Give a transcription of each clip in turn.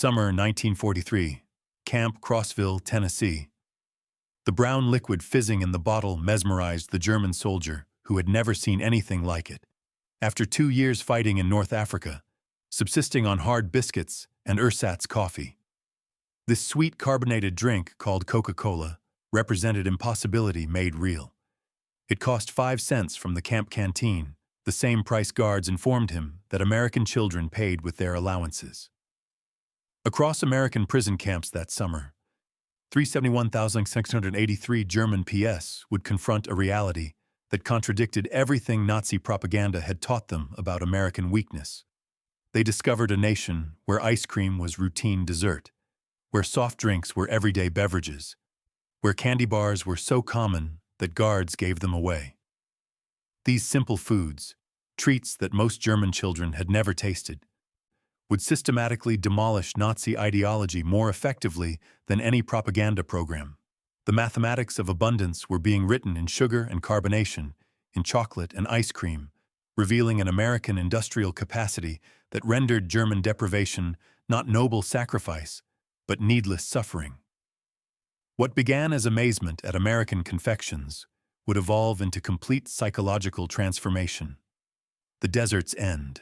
Summer 1943, Camp Crossville, Tennessee. The brown liquid fizzing in the bottle mesmerized the German soldier, who had never seen anything like it. After 2 years fighting in North Africa, subsisting on hard biscuits and ersatz coffee, this sweet carbonated drink, called Coca-Cola, represented impossibility made real. It cost 5 cents from the camp canteen, the same price guards informed him that American children paid with their allowances. Across American prison camps that summer, 371,683 German PS would confront a reality that contradicted everything Nazi propaganda had taught them about American weakness. They discovered a nation where ice cream was routine dessert, where soft drinks were everyday beverages, where candy bars were so common that guards gave them away. These simple foods, treats that most German children had never tasted, would systematically demolish Nazi ideology more effectively than any propaganda program. The mathematics of abundance were being written in sugar and carbonation, in chocolate and ice cream, revealing an American industrial capacity that rendered German deprivation not noble sacrifice, but needless suffering. What began as amazement at American confections would evolve into complete psychological transformation. The desert's end.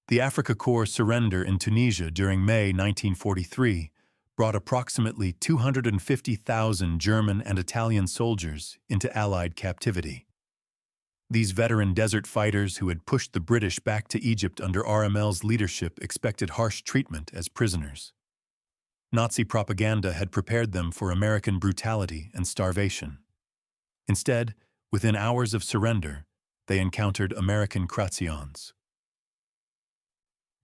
The Afrika Korps surrender in Tunisia during May 1943 brought approximately 250,000 German and Italian soldiers into Allied captivity. These veteran desert fighters who had pushed the British back to Egypt under RML's leadership expected harsh treatment as prisoners. Nazi propaganda had prepared them for American brutality and starvation. Instead, within hours of surrender, they encountered American rations.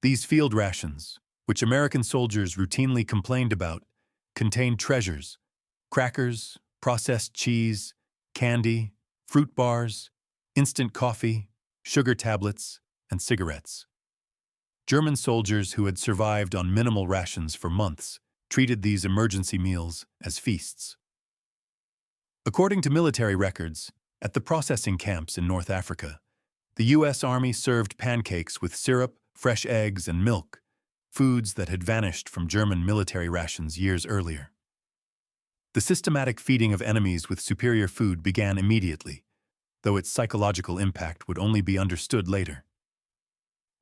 These field rations, which American soldiers routinely complained about, contained treasures: crackers, processed cheese, candy, fruit bars, instant coffee, sugar tablets, and cigarettes. German soldiers who had survived on minimal rations for months treated these emergency meals as feasts. According to military records, at the processing camps in North Africa, the U.S. Army served pancakes with syrup, fresh eggs, and milk, foods that had vanished from German military rations years earlier. The systematic feeding of enemies with superior food began immediately, though its psychological impact would only be understood later.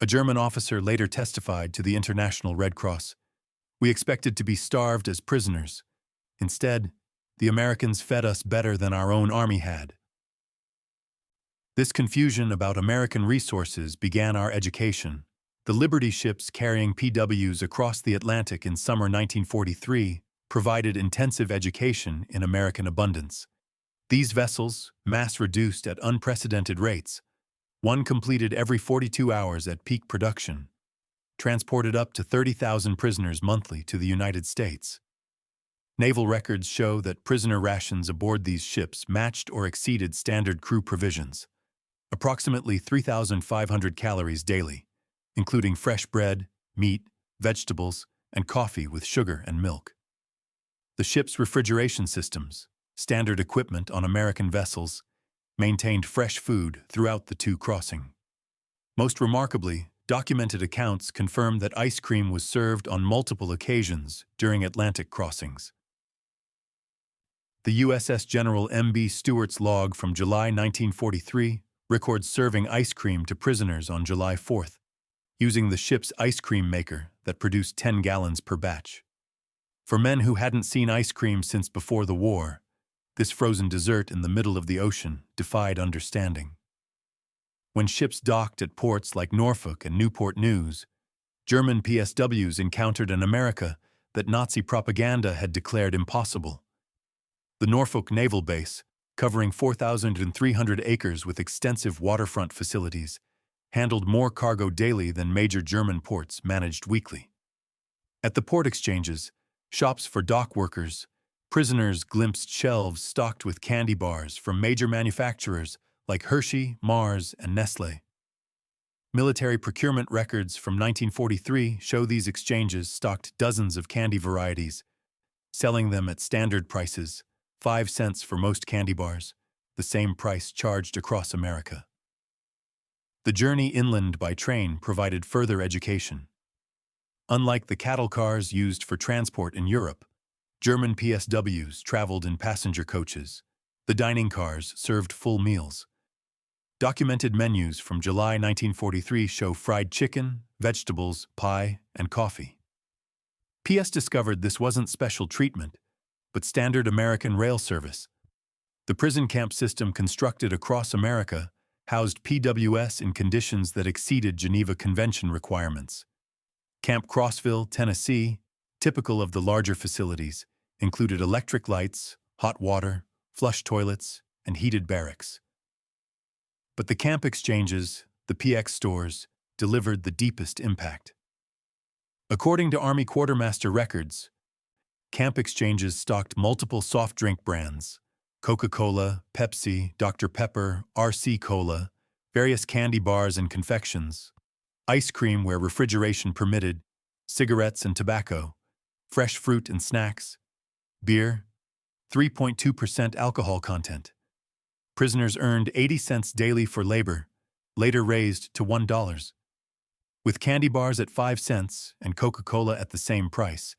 A German officer later testified to the International Red Cross, "We expected to be starved as prisoners. Instead, the Americans fed us better than our own army had." This confusion about American resources began our education. The Liberty ships carrying PWs across the Atlantic in summer 1943 provided intensive education in American abundance. These vessels, mass-reduced at unprecedented rates, one completed every 42 hours at peak production, transported up to 30,000 prisoners monthly to the United States. Naval records show that prisoner rations aboard these ships matched or exceeded standard crew provisions, approximately 3,500 calories daily, including fresh bread, meat, vegetables, and coffee with sugar and milk. The ship's refrigeration systems, standard equipment on American vessels, maintained fresh food throughout the two crossings. Most remarkably, documented accounts confirm that ice cream was served on multiple occasions during Atlantic crossings. The USS General M.B. Stewart's log from July 1943 records serving ice cream to prisoners on July 4th, using the ship's ice cream maker that produced 10 gallons per batch. For men who hadn't seen ice cream since before the war, this frozen dessert in the middle of the ocean defied understanding. When ships docked at ports like Norfolk and Newport News, German PSWs encountered an America that Nazi propaganda had declared impossible. The Norfolk Naval Base, covering 4,300 acres with extensive waterfront facilities, handled more cargo daily than major German ports managed weekly. At the port exchanges, shops for dock workers, prisoners glimpsed shelves stocked with candy bars from major manufacturers like Hershey, Mars, and Nestle. Military procurement records from 1943 show these exchanges stocked dozens of candy varieties, selling them at standard prices, 5 cents for most candy bars, the same price charged across America. The journey inland by train provided further education. Unlike the cattle cars used for transport in Europe, German PSWs traveled in passenger coaches. The dining cars served full meals. Documented menus from July 1943 show fried chicken, vegetables, pie, and coffee. PS discovered this wasn't special treatment, but standard American rail service. The prison camp system constructed across America housed PWS in conditions that exceeded Geneva Convention requirements. Camp Crossville, Tennessee, typical of the larger facilities, included electric lights, hot water, flush toilets, and heated barracks. But the camp exchanges, the PX stores, delivered the deepest impact. According to Army Quartermaster records, camp exchanges stocked multiple soft drink brands: Coca-Cola, Pepsi, Dr. Pepper, RC Cola, various candy bars and confections, ice cream where refrigeration permitted, cigarettes and tobacco, fresh fruit and snacks, beer, 3.2% alcohol content. Prisoners earned 80 cents daily for labor, later raised to $1. With candy bars at 5 cents and Coca-Cola at the same price,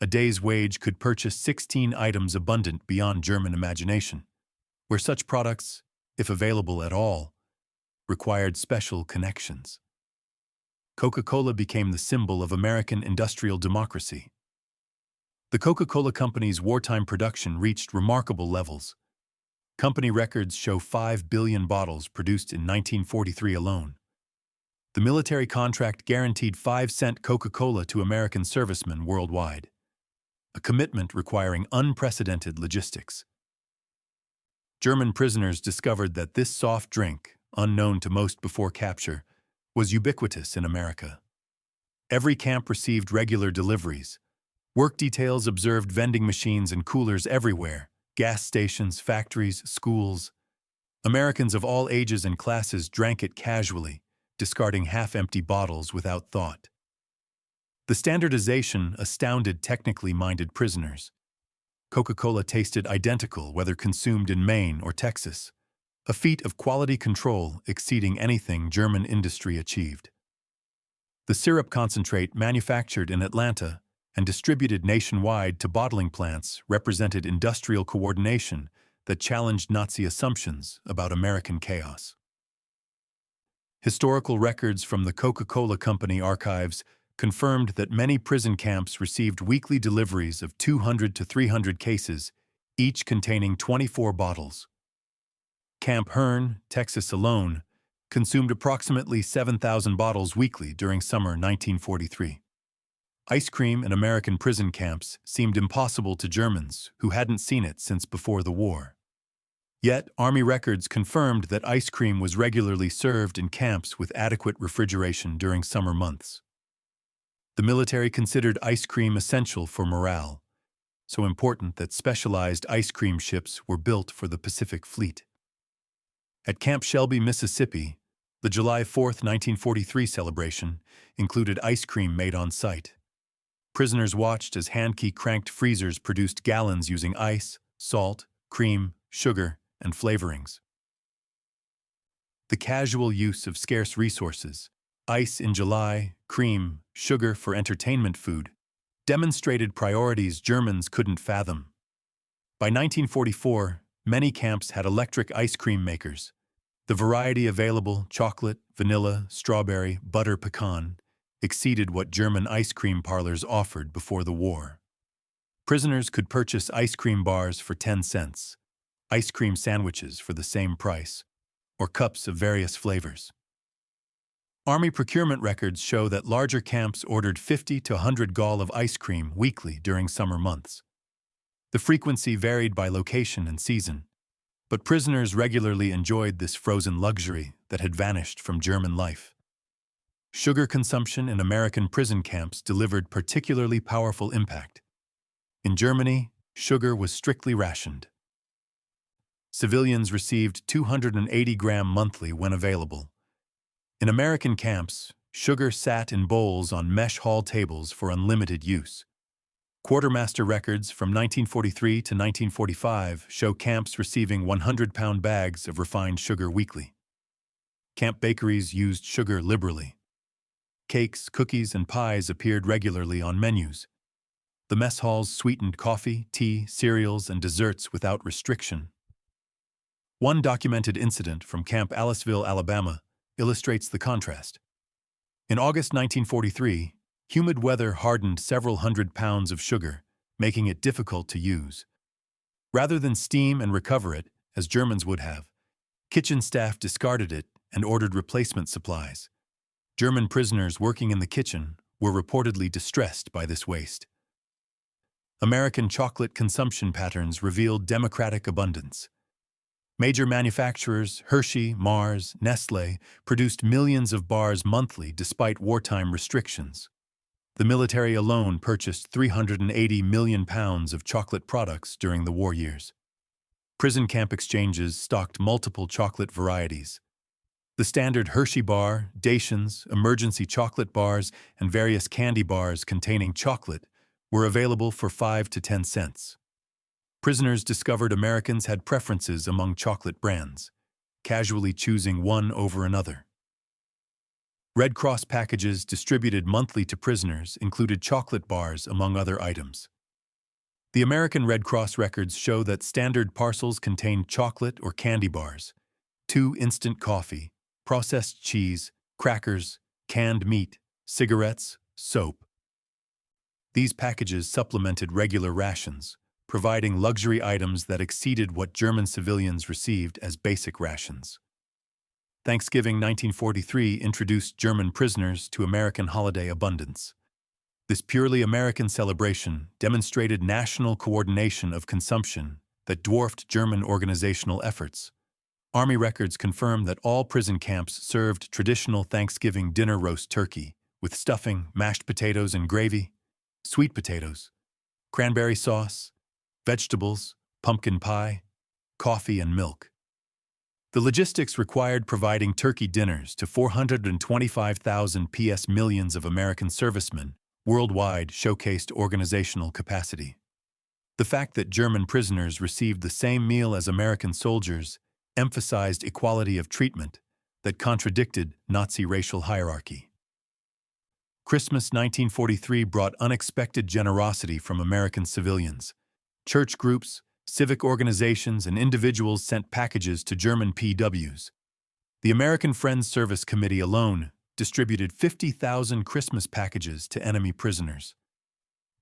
a day's wage could purchase 16 items abundant beyond German imagination, where such products, if available at all, required special connections. Coca-Cola became the symbol of American industrial democracy. The Coca-Cola Company's wartime production reached remarkable levels. Company records show 5 billion bottles produced in 1943 alone. The military contract guaranteed 5-cent Coca-Cola to American servicemen worldwide, a commitment requiring unprecedented logistics. German prisoners discovered that this soft drink, unknown to most before capture, was ubiquitous in America. Every camp received regular deliveries. Work details observed vending machines and coolers everywhere, gas stations, factories, schools. Americans of all ages and classes drank it casually, discarding half-empty bottles without thought. The standardization astounded technically minded prisoners. Coca-Cola tasted identical whether consumed in Maine or Texas, a feat of quality control exceeding anything German industry achieved. The syrup concentrate manufactured in Atlanta and distributed nationwide to bottling plants represented industrial coordination that challenged Nazi assumptions about American chaos. Historical records from the Coca-Cola Company archives confirmed that many prison camps received weekly deliveries of 200 to 300 cases, each containing 24 bottles. Camp Hearn, Texas alone, consumed approximately 7,000 bottles weekly during summer 1943. Ice cream in American prison camps seemed impossible to Germans who hadn't seen it since before the war. Yet, Army records confirmed that ice cream was regularly served in camps with adequate refrigeration during summer months. The military considered ice cream essential for morale, so important that specialized ice cream ships were built for the Pacific Fleet. At Camp Shelby, Mississippi, the July 4, 1943 celebration included ice cream made on site. Prisoners watched as hand-key cranked freezers produced gallons using ice, salt, cream, sugar, and flavorings. The casual use of scarce resources, ice in July, cream, sugar for entertainment food, demonstrated priorities Germans couldn't fathom. By 1944, many camps had electric ice cream makers. The variety available, chocolate, vanilla, strawberry, butter, pecan, exceeded what German ice cream parlors offered before the war. Prisoners could purchase ice cream bars for 10 cents, ice cream sandwiches for the same price, or cups of various flavors. Army procurement records show that larger camps ordered 50 to 100 gall of ice cream weekly during summer months. The frequency varied by location and season, but prisoners regularly enjoyed this frozen luxury that had vanished from German life. Sugar consumption in American prison camps delivered particularly powerful impact. In Germany, sugar was strictly rationed. Civilians received 280 grams monthly when available. In American camps, sugar sat in bowls on mesh hall tables for unlimited use. Quartermaster records from 1943 to 1945 show camps receiving 100-pound bags of refined sugar weekly. Camp bakeries used sugar liberally. Cakes, cookies, and pies appeared regularly on menus. The mess halls sweetened coffee, tea, cereals, and desserts without restriction. One documented incident from Camp Aliceville, Alabama, illustrates the contrast. In August 1943, humid weather hardened several hundred pounds of sugar, making it difficult to use. Rather than steam and recover it, as Germans would have, kitchen staff discarded it and ordered replacement supplies. German prisoners working in the kitchen were reportedly distressed by this waste. American chocolate consumption patterns revealed democratic abundance. Major manufacturers, Hershey, Mars, Nestlé, produced millions of bars monthly despite wartime restrictions. The military alone purchased 380 million pounds of chocolate products during the war years. Prison camp exchanges stocked multiple chocolate varieties. The standard Hershey bar, Dations, emergency chocolate bars, and various candy bars containing chocolate were available for 5 to 10 cents. Prisoners discovered Americans had preferences among chocolate brands, casually choosing one over another. Red Cross packages distributed monthly to prisoners included chocolate bars among other items. The American Red Cross records show that standard parcels contained chocolate or candy bars, 2 instant coffee, processed cheese, crackers, canned meat, cigarettes, soap. These packages supplemented regular rations, providing luxury items that exceeded what German civilians received as basic rations. Thanksgiving 1943 introduced German prisoners to American holiday abundance. This purely American celebration demonstrated national coordination of consumption that dwarfed German organizational efforts. Army records confirm that all prison camps served traditional Thanksgiving dinner roast turkey, with stuffing, mashed potatoes and gravy, sweet potatoes, cranberry sauce, vegetables, pumpkin pie, coffee, and milk. The logistics required providing turkey dinners to 425,000 PS millions of American servicemen worldwide showcased organizational capacity. The fact that German prisoners received the same meal as American soldiers emphasized equality of treatment that contradicted Nazi racial hierarchy. Christmas 1943 brought unexpected generosity from American civilians. Church groups, civic organizations, and individuals sent packages to German PWs. The American Friends Service Committee alone distributed 50,000 Christmas packages to enemy prisoners.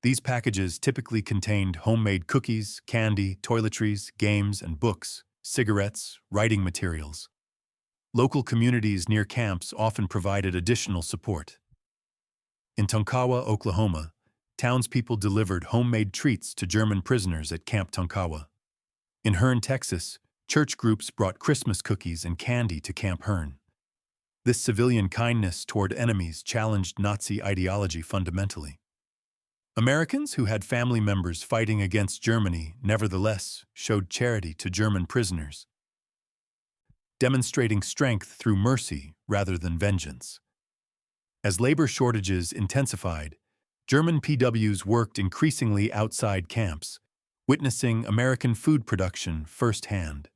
These packages typically contained homemade cookies, candy, toiletries, games, and books, cigarettes, writing materials. Local communities near camps often provided additional support. In Tonkawa, Oklahoma, townspeople delivered homemade treats to German prisoners at Camp Tonkawa. In Hearne, Texas, church groups brought Christmas cookies and candy to Camp Hearne. This civilian kindness toward enemies challenged Nazi ideology fundamentally. Americans who had family members fighting against Germany nevertheless showed charity to German prisoners, demonstrating strength through mercy rather than vengeance. As labor shortages intensified, German PWs worked increasingly outside camps, witnessing American food production firsthand.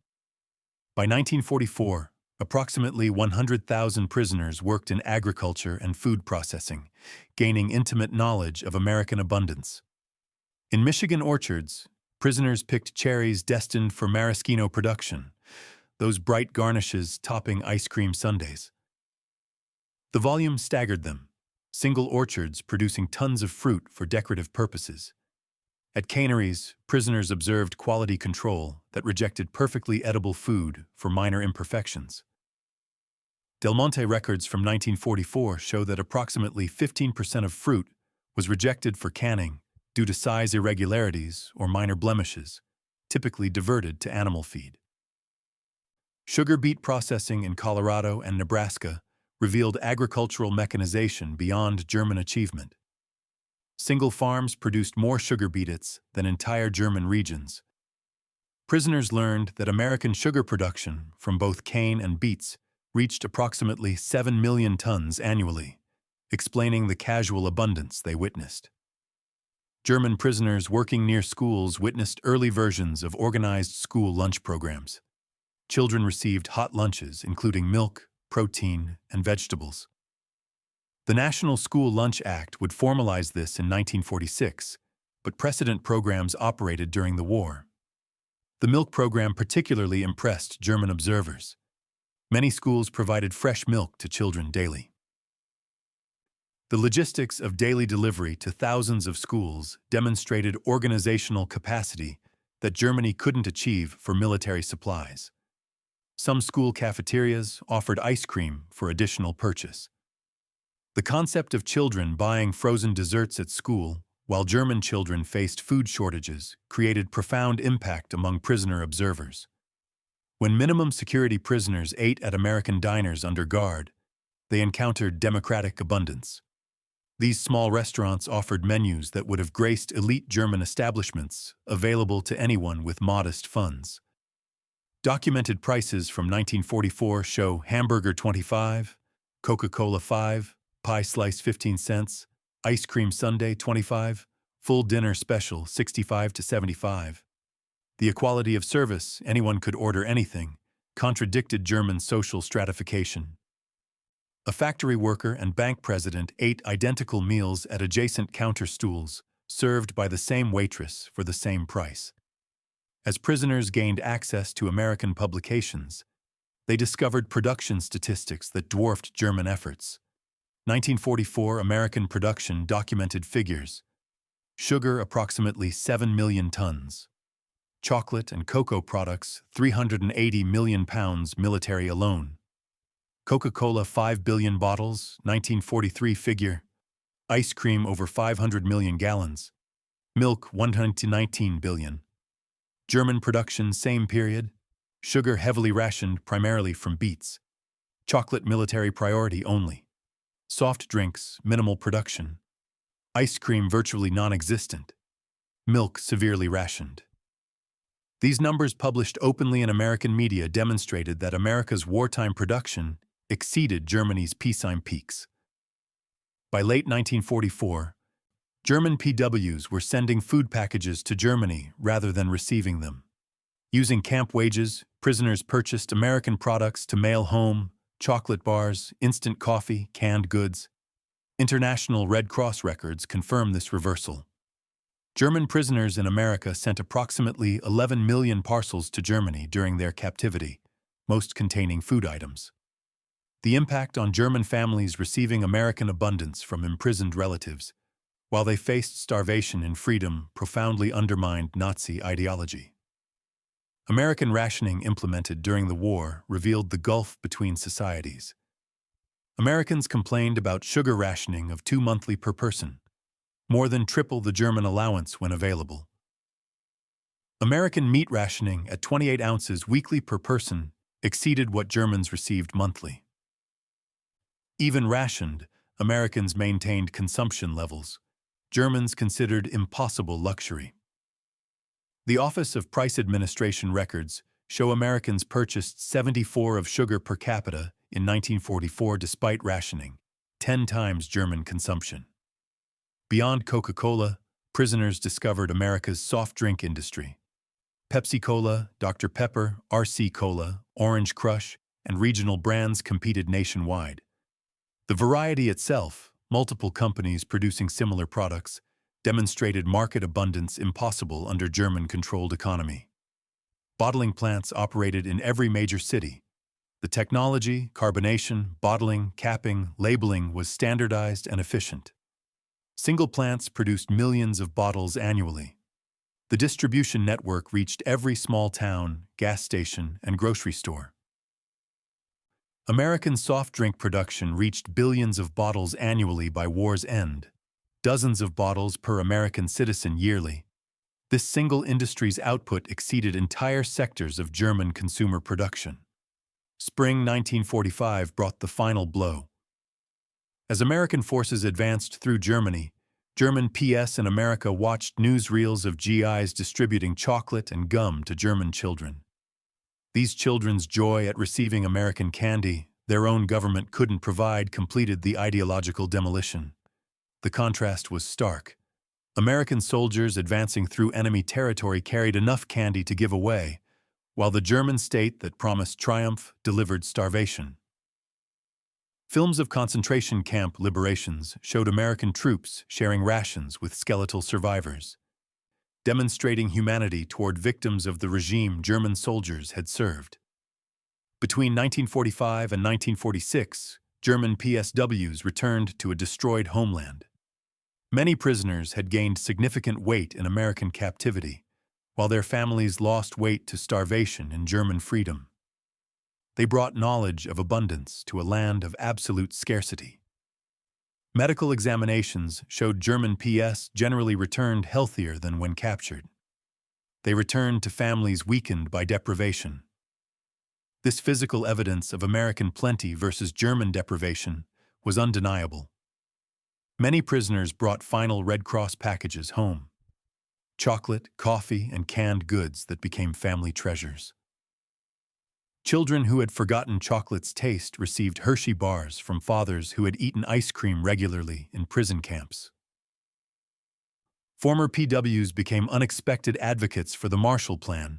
By 1944, approximately 100,000 prisoners worked in agriculture and food processing, gaining intimate knowledge of American abundance. In Michigan orchards, prisoners picked cherries destined for maraschino production, those bright garnishes topping ice cream sundaes. The volume staggered them, single orchards producing tons of fruit for decorative purposes. At canneries, prisoners observed quality control that rejected perfectly edible food for minor imperfections. Del Monte records from 1944 show that approximately 15% of fruit was rejected for canning due to size irregularities or minor blemishes, typically diverted to animal feed. Sugar beet processing in Colorado and Nebraska revealed agricultural mechanization beyond German achievement. Single farms produced more sugar beets than entire German regions. Prisoners learned that American sugar production from both cane and beets reached approximately 7 million tons annually, explaining the casual abundance they witnessed. German prisoners working near schools witnessed early versions of organized school lunch programs. Children received hot lunches including milk, protein, and vegetables. The National School Lunch Act would formalize this in 1946, but precedent programs operated during the war. The milk program particularly impressed German observers. Many schools provided fresh milk to children daily. The logistics of daily delivery to thousands of schools demonstrated organizational capacity that Germany couldn't achieve for military supplies. Some school cafeterias offered ice cream for additional purchase. The concept of children buying frozen desserts at school while German children faced food shortages created profound impact among prisoner observers. When minimum security prisoners ate at American diners under guard, they encountered democratic abundance. These small restaurants offered menus that would have graced elite German establishments, available to anyone with modest funds. Documented prices from 1944 show hamburger 25, Coca-Cola 5, pie slice 15 cents, ice cream sundae 25, full dinner special 65 to 75. The equality of service, anyone could order anything, contradicted German social stratification. A factory worker and bank president ate identical meals at adjacent counter stools, served by the same waitress for the same price. As prisoners gained access to American publications, they discovered production statistics that dwarfed German efforts. 1944 American production documented figures: sugar approximately 7 million tons, chocolate and cocoa products 380 million pounds, military alone. Coca-Cola 5 billion bottles, 1943 figure. Ice cream over 500 million gallons. Milk 119 billion. German production same period. Sugar heavily rationed primarily from beets. Chocolate military priority only. Soft drinks minimal production. Ice cream virtually non-existent. Milk severely rationed. These numbers published openly in American media demonstrated that America's wartime production exceeded Germany's peacetime peaks. By late 1944, German PWs were sending food packages to Germany rather than receiving them. Using camp wages, prisoners purchased American products to mail home: chocolate bars, instant coffee, canned goods. International Red Cross records confirm this reversal. German prisoners in America sent approximately 11 million parcels to Germany during their captivity, most containing food items. The impact on German families receiving American abundance from imprisoned relatives, while they faced starvation in freedom, profoundly undermined Nazi ideology. American rationing implemented during the war revealed the gulf between societies. Americans complained about sugar rationing of 2 monthly per person, more than triple the German allowance when available. American meat rationing at 28 ounces weekly per person exceeded what Germans received monthly. Even rationed, Americans maintained consumption levels Germans considered impossible luxury. The Office of Price Administration records show Americans purchased 74 of sugar per capita in 1944 despite rationing, 10 times German consumption. Beyond Coca-Cola, prisoners discovered America's soft drink industry. Pepsi-Cola, Dr. Pepper, RC Cola, Orange Crush, and regional brands competed nationwide. The variety itself, multiple companies producing similar products, demonstrated market abundance impossible under German-controlled economy. Bottling plants operated in every major city. The technology, carbonation, bottling, capping, labeling was standardized and efficient. Single plants produced millions of bottles annually. The distribution network reached every small town, gas station, and grocery store. American soft drink production reached billions of bottles annually by war's end, dozens of bottles per American citizen yearly. This single industry's output exceeded entire sectors of German consumer production. Spring 1945 brought the final blow. As American forces advanced through Germany, German PS in America watched newsreels of GIs distributing chocolate and gum to German children. These children's joy at receiving American candy their own government couldn't provide completed the ideological demolition. The contrast was stark. American soldiers advancing through enemy territory carried enough candy to give away, while the German state that promised triumph delivered starvation. Films of concentration camp liberations showed American troops sharing rations with skeletal survivors, demonstrating humanity toward victims of the regime German soldiers had served. Between 1945 and 1946, German PSWs returned to a destroyed homeland. Many prisoners had gained significant weight in American captivity, while their families lost weight to starvation in German freedom. They brought knowledge of abundance to a land of absolute scarcity. Medical examinations showed German PS generally returned healthier than when captured. They returned to families weakened by deprivation. This physical evidence of American plenty versus German deprivation was undeniable. Many prisoners brought final Red Cross packages home: chocolate, coffee, and canned goods that became family treasures. Children who had forgotten chocolate's taste received Hershey bars from fathers who had eaten ice cream regularly in prison camps. Former PWs became unexpected advocates for the Marshall Plan.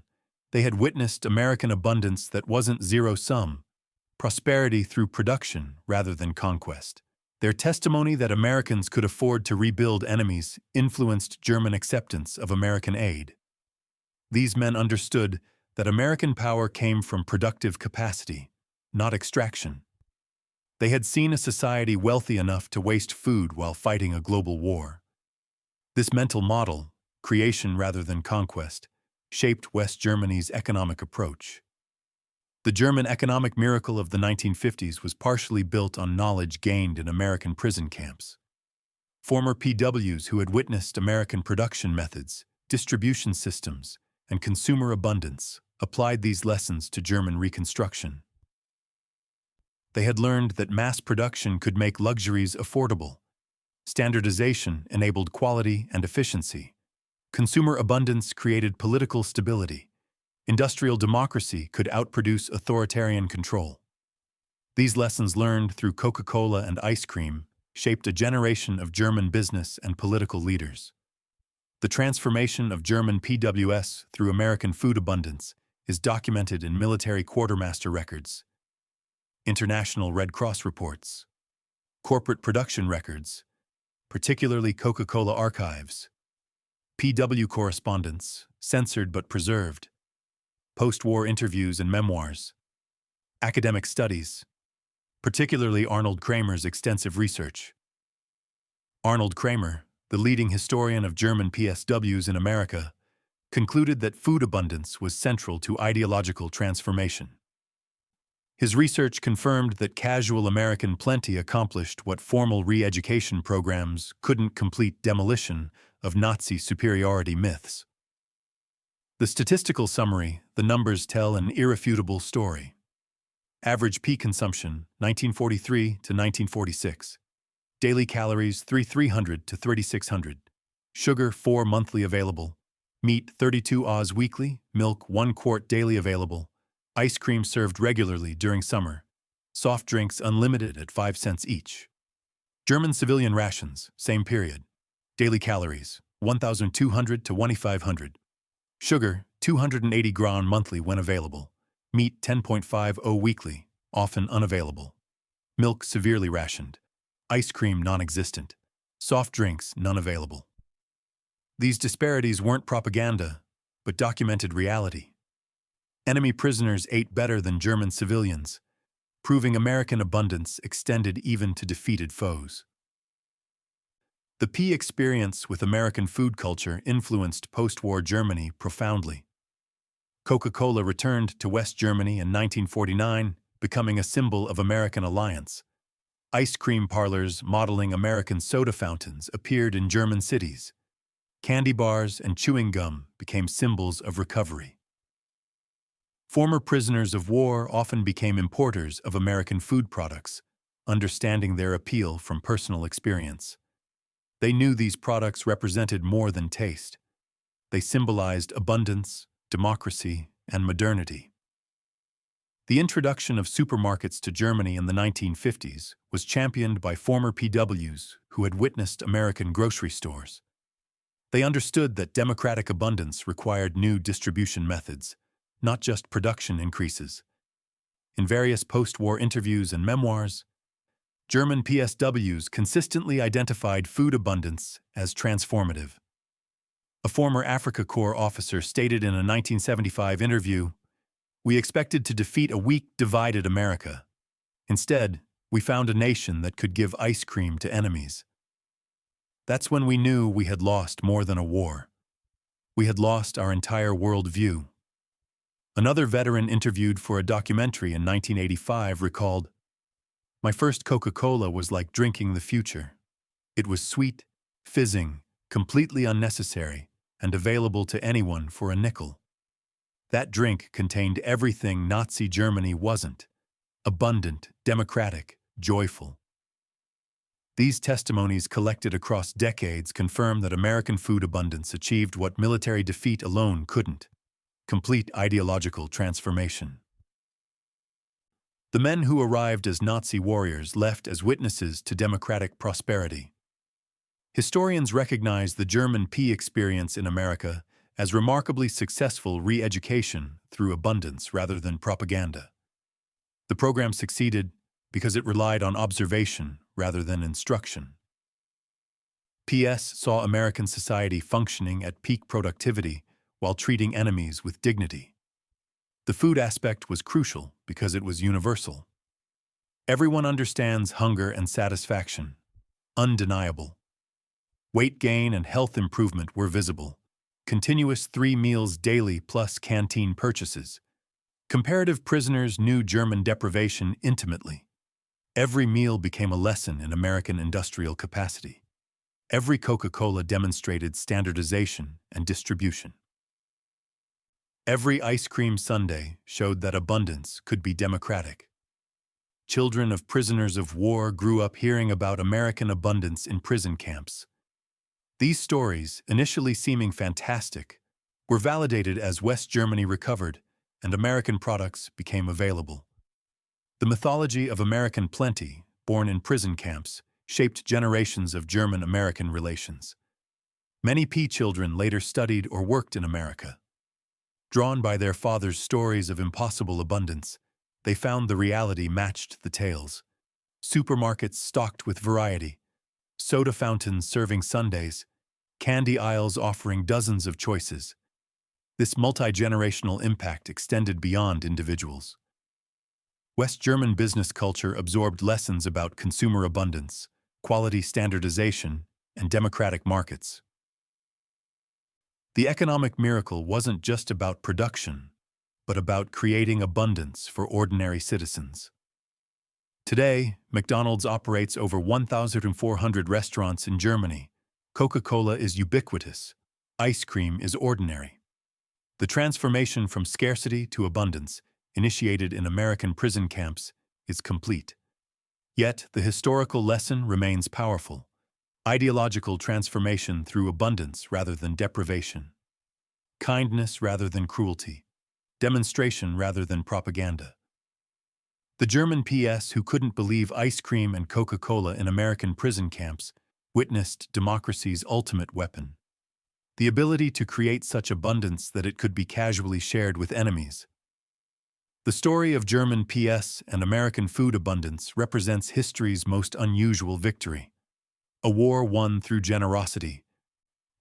They had witnessed American abundance that wasn't zero-sum, prosperity through production rather than conquest. Their testimony that Americans could afford to rebuild enemies influenced German acceptance of American aid. These men understood that American power came from productive capacity, not extraction. They had seen a society wealthy enough to waste food while fighting a global war. This mental model, creation rather than conquest, shaped West Germany's economic approach. The German economic miracle of the 1950s was partially built on knowledge gained in American prison camps. Former PWs who had witnessed American production methods, distribution systems, and consumer abundance applied these lessons to German reconstruction. They had learned that mass production could make luxuries affordable. Standardization enabled quality and efficiency. Consumer abundance created political stability. Industrial democracy could outproduce authoritarian control. These lessons learned through Coca-Cola and ice cream shaped a generation of German business and political leaders. The transformation of German PWS through American food abundance is documented in military quartermaster records, international Red Cross reports, corporate production records, particularly Coca-Cola archives, PW correspondence, censored but preserved, post-war interviews and memoirs, academic studies, particularly Arnold Kramer's extensive research. Arnold Kramer, the leading historian of German PSWs in America, concluded that food abundance was central to ideological transformation. His research confirmed that casual American plenty accomplished what formal re-education programs couldn't: complete demolition of Nazi superiority myths. The statistical summary: the numbers tell an irrefutable story. Average peak consumption, 1943 to 1946. Daily calories, 3,300 to 3,600. Sugar, 4 monthly available. Meat, 32 Oz weekly. Milk, 1 quart daily available. Ice cream served regularly during summer. Soft drinks unlimited at 5 cents each. German civilian rations, same period. Daily calories, 1,200 to 2,500. Sugar, 280 gram monthly when available. Meat, 10.50 weekly, often unavailable. Milk severely rationed. Ice cream non-existent. Soft drinks none available. These disparities weren't propaganda, but documented reality. Enemy prisoners ate better than German civilians, proving American abundance extended even to defeated foes. The P experience with American food culture influenced post-war Germany profoundly. Coca-Cola returned to West Germany in 1949, becoming a symbol of American alliance. Ice cream parlors modeling American soda fountains appeared in German cities. Candy bars and chewing gum became symbols of recovery. Former prisoners of war often became importers of American food products, understanding their appeal from personal experience. They knew these products represented more than taste. They symbolized abundance, democracy, and modernity. The introduction of supermarkets to Germany in the 1950s was championed by former PWs who had witnessed American grocery stores. They understood that democratic abundance required new distribution methods, not just production increases. In various post-war interviews and memoirs, German PSWs consistently identified food abundance as transformative. A former Africa Corps officer stated in a 1975 interview, "We expected to defeat a weak, divided America. Instead, we found a nation that could give ice cream to enemies." That's when we knew we had lost more than a war. We had lost our entire worldview. Another veteran interviewed for a documentary in 1985 recalled, "My first Coca-Cola was like drinking the future. It was sweet, fizzing, completely unnecessary, and available to anyone for a nickel. That drink contained everything Nazi Germany wasn't: abundant, democratic, joyful." These testimonies collected across decades confirm that American food abundance achieved what military defeat alone couldn't: complete ideological transformation. The men who arrived as Nazi warriors left as witnesses to democratic prosperity. Historians recognize the German P experience in America as remarkably successful re-education through abundance rather than propaganda. The program succeeded because it relied on observation rather than instruction. PS saw American society functioning at peak productivity while treating enemies with dignity. The food aspect was crucial because it was universal. Everyone understands hunger and satisfaction. Undeniable. Weight gain and health improvement were visible. Continuous 3 meals daily plus canteen purchases. Comparative prisoners knew German deprivation intimately. Every meal became a lesson in American industrial capacity. Every Coca-Cola demonstrated standardization and distribution. Every ice cream sundae showed that abundance could be democratic. Children of prisoners of war grew up hearing about American abundance in prison camps. These stories, initially seeming fantastic, were validated as West Germany recovered and American products became available. The mythology of American plenty, born in prison camps, shaped generations of German-American relations. Many P children later studied or worked in America. Drawn by their fathers' stories of impossible abundance, they found the reality matched the tales. Supermarkets stocked with variety, soda fountains serving sundaes, candy aisles offering dozens of choices. This multi-generational impact extended beyond individuals. West German business culture absorbed lessons about consumer abundance, quality standardization, and democratic markets. The economic miracle wasn't just about production, but about creating abundance for ordinary citizens. Today, McDonald's operates over 1,400 restaurants in Germany. Coca-Cola is ubiquitous. Ice cream is ordinary. The transformation from scarcity to abundance, initiated in American prison camps, is complete. Yet, the historical lesson remains powerful: ideological transformation through abundance rather than deprivation. Kindness rather than cruelty. Demonstration rather than propaganda. The German PS who couldn't believe ice cream and Coca-Cola in American prison camps witnessed democracy's ultimate weapon: the ability to create such abundance that it could be casually shared with enemies. The story of German PS and American food abundance represents history's most unusual victory. A war won through generosity,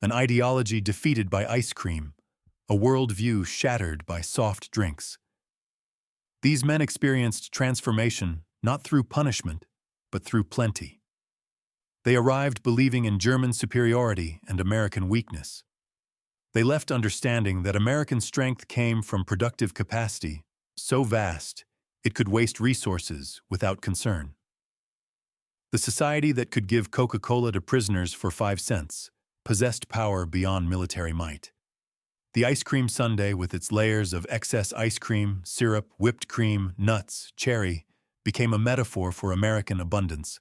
an ideology defeated by ice cream, a worldview shattered by soft drinks. These men experienced transformation not through punishment, but through plenty. They arrived believing in German superiority and American weakness. They left understanding that American strength came from productive capacity so vast it could waste resources without concern. The society that could give Coca-Cola to prisoners for 5 cents possessed power beyond military might. The ice cream sundae, with its layers of excess ice cream, syrup, whipped cream, nuts, cherry, became a metaphor for American abundance.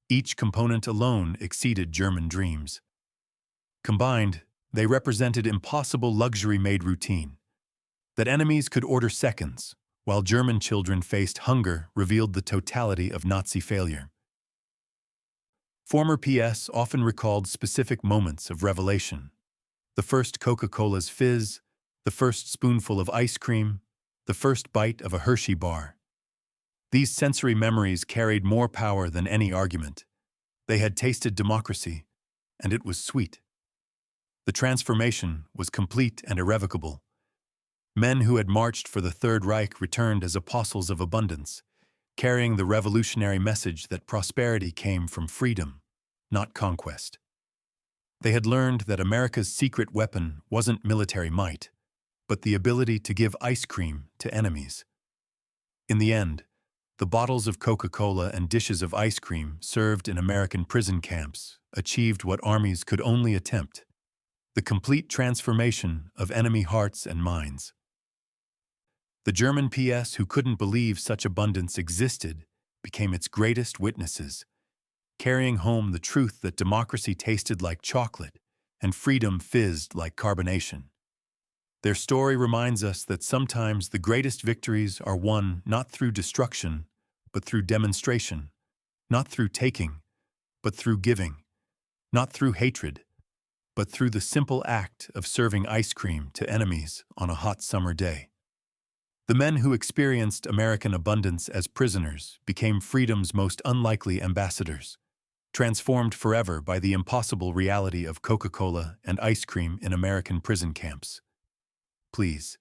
Each component alone exceeded German dreams. Combined, they represented impossible luxury made routine. That enemies could order seconds, while German children faced hunger, revealed the totality of Nazi failure. Former PS often recalled specific moments of revelation: the first Coca-Cola's fizz, the first spoonful of ice cream, the first bite of a Hershey bar. These sensory memories carried more power than any argument. They had tasted democracy, and it was sweet. The transformation was complete and irrevocable. Men who had marched for the Third Reich returned as apostles of abundance, carrying the revolutionary message that prosperity came from freedom, not conquest. They had learned that America's secret weapon wasn't military might, but the ability to give ice cream to enemies. In the end, the bottles of Coca-Cola and dishes of ice cream served in American prison camps achieved what armies could only attempt: the complete transformation of enemy hearts and minds. The German PS, who couldn't believe such abundance existed, became its greatest witnesses, carrying home the truth that democracy tasted like chocolate and freedom fizzed like carbonation. Their story reminds us that sometimes the greatest victories are won not through destruction, but through demonstration, not through taking, but through giving, not through hatred, but through the simple act of serving ice cream to enemies on a hot summer day. The men who experienced American abundance as prisoners became freedom's most unlikely ambassadors, transformed forever by the impossible reality of Coca-Cola and ice cream in American prison camps. Please,